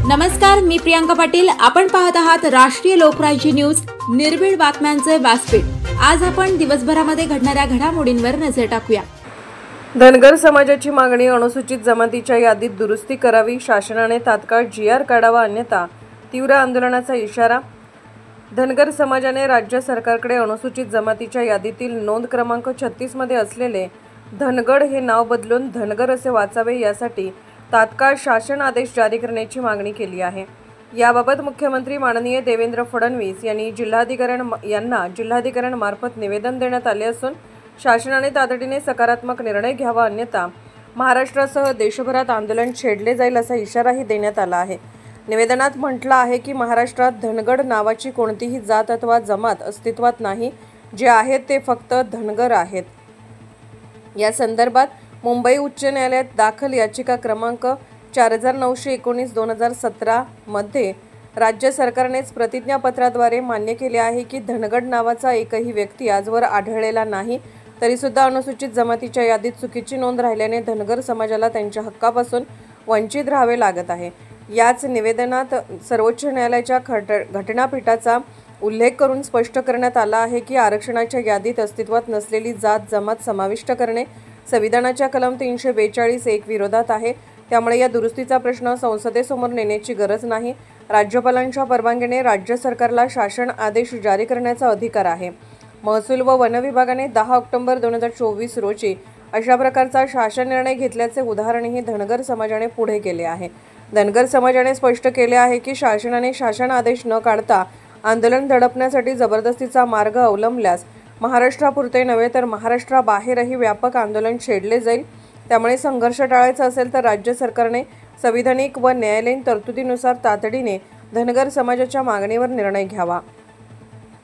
नमस्कार, मी प्रियांका पाटील। आपण पाहत आहात राष्ट्रीय लोकराज्य न्यूज, निर्भीड बातम्यांचे व्यासपीठ। आज आपण दिवसभरामध्ये घडणाऱ्या घडामोडींवर नजर टाकूया। धनगर समाजाची मागणी अनुसूचित जमातीच्या यादीत दुरुस्ती करावी, शासनाने तात्काळ GR काढावा, अन्यथा तीव्र आंदोलनाचा इशारा। धनगर समाजाने राज्य सरकारकडे अनुसूचित जमातीच्या यादीतील नोंद क्रमांक 36 मध्ये असलेले धनगड हे नाव बदलून धनगर असे वाचावे, यासाठी तात्काळ शासन आदेश जारी करण्याची मागणी केली आहे। याबाबत मुख्यमंत्री माननीय देवेंद्र फडणवीस यांनी जिल्हाधिकाऱ्यांना मार्फत निवेदन देण्यात आले असून शासनाने तातडीने सकारात्मक निर्णय घ्यावा, अन्यथा महाराष्ट्रासह देशभरात आंदोलन छेडले जाईल असा इशाराही देण्यात आला आहे। निवेदनात म्हटलं आहे की महाराष्ट्रात धनगड नावाची कोणतीही जात अथवा जमात अस्तित्वात नाही, जे आहेत ते फक्त धनगर आहेत। या संदर्भात मुंबई उच्च न्यायालयात दाखल याचिका क्रमांक 4919/2017 मध्ये राज्य सरकारनेच प्रतिज्ञापत्राद्वारे मान्य केले आहे की धनगड नावाचा एकही व्यक्ती आजवर आढळलेला नाही, तरीसुद्धा अनुसूचित जमातीच्या यादीत चुकीची नोंद राहिल्याने धनगर समाजाला त्यांच्या हक्कापासून वंचित राहावे लागत आहे। याच निवेदनात सर्वोच्च न्यायालयाच्या घटनापीठाचा उल्लेख करून स्पष्ट करण्यात आला आहे की आरक्षणाच्या यादीत अस्तित्वात नसलेली जात जमात समाविष्ट करणे संविधानाच्या कलम 342(1) विरोधात आहे। त्यामुळे या दुरुस्तीचा प्रश्न संसदेसमोर नेण्याची गरज नाही। राज्यपालांच्या परवानगीने राज्य सरकारला शासन आदेश जारी करण्याचा अधिकार आहे। महसूल व वन विभागाने 10 ऑक्टोबर 2024 रोजी अशा प्रकारचा शासन निर्णय घेतल्याचे उदाहरणही धनगर समाजाने पुढे केले आहे। धनगर समाजाने स्पष्ट केले आहे की शासनाने शासन आदेश न काढता आंदोलन दडपण्यासाठी जबरदस्तीचा मार्ग अवलंबल्यास महाराष्ट्रापुरते नव्हे तर महाराष्ट्राबाहेरही व्यापक आंदोलन छेडले जाईल। त्यामुळे संघर्ष टाळायचा असेल तर राज्य सरकारने संविधानिक व न्यायालयीन तरतुदीनुसार तातडीने धनगर समाजाच्या मागणीवर निर्णय घ्यावा।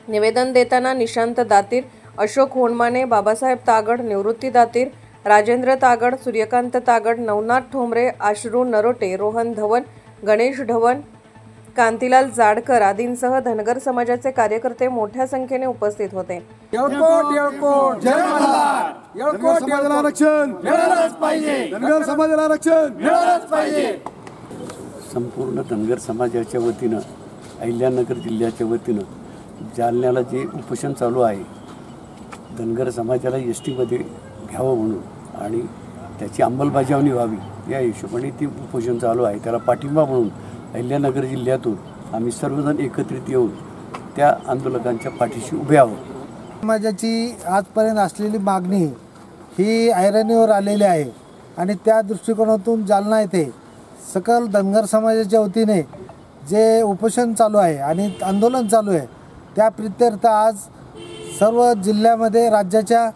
निवेदन देताना निशांत दातीर, अशोक होनमाने, बाबासाहेब तागड, निवृत्ती दातीर, राजेंद्र तागड, सूर्यकांत तागड, नवनाथ ठोंबरे, आश्रू नरोटे, रोहन धवन, गणेश ढवण, कांतीलाल जाडकर आदींसह धनगर समाजाचे कार्यकर्ते मोठ्या संख्येने उपस्थित होते। संपूर्ण धनगर समाजाच्या वतीनं अहिल्यानगर जिल्ह्याच्या वतीनं जालन्याला जे उपोषण चालू आहे, धनगर समाजाला ST मध्ये घ्यावं म्हणून आणि त्याची अंमलबजावणी व्हावी या हिशोबाने ती उपोषण चालू आहे। त्याला पाठिंबा म्हणून अहिल्यानगर जिल्ह्यातून आम्ही सर्वजण एकत्रित येऊन त्या आंदोलकांच्या पाठीशी उभे आहोत। समाजाची आजपर्यंत असलेली मागणी ही ऐरणीवर आलेली आहे आणि त्या दृष्टिकोनातून जालना येथे सकल धनगर समाजाच्या वतीने जे उपोषण चालू आहे आणि आंदोलन चालू आहे, त्या प्रित्यर्थ आज सर्व जिल्ह्यामध्ये राज्याच्या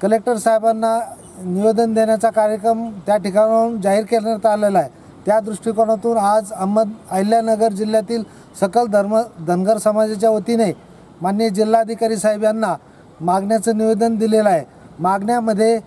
कलेक्टर साहेबांना निवेदन देण्याचा कार्यक्रम त्या ठिकाणाहून जाहीर करण्यात आलेला आहे। त्या दृष्टिकोनातून आज अहिल्यानगर जिल्ह्यातील सकल धनगर समाजाच्या वतीने माननीय जिल्हाधिकारी साहेब यांना मागण्याचं निवेदन दिलेलं आहे। मागण्यामध्ये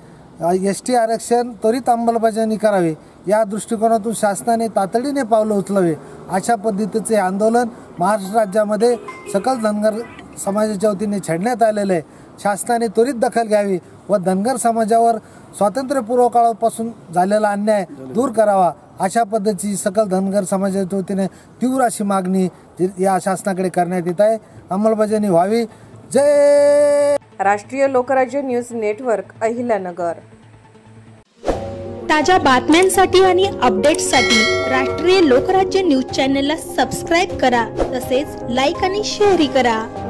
ST आरक्षण त्वरित अंमलबजावणी करावी या दृष्टिकोनातून शासनाने तातडीने पावलं उचलावे, अशा पद्धतीचे आंदोलन महाराष्ट्र राज्यामध्ये सकल धनगर समाजाच्या वतीने छेडण्यात आलेले आहे। शासनाने त्वरित दखल घ्यावी व धनगर समाजावर स्वातंत्र्यपूर्व काळापासून झालेला अन्याय दूर करावा, अशा पद्धतीची सकल धनगर समाजाच्या वतीने तीव्र अशी मागणी या शासनाकडे करण्यात येत आहे। अंमलबजावणी व्हावी। जय राष्ट्रीय लोकराज्य न्यूज नेटवर्क, अहिल्यानगर। ताज्या बातम्यांसाठी आणि अपडेट्ससाठी राष्ट्रीय लोकराज्य न्यूज चॅनलला सबस्क्राईब करा, तसेच लाईक आणि शेअरही करा।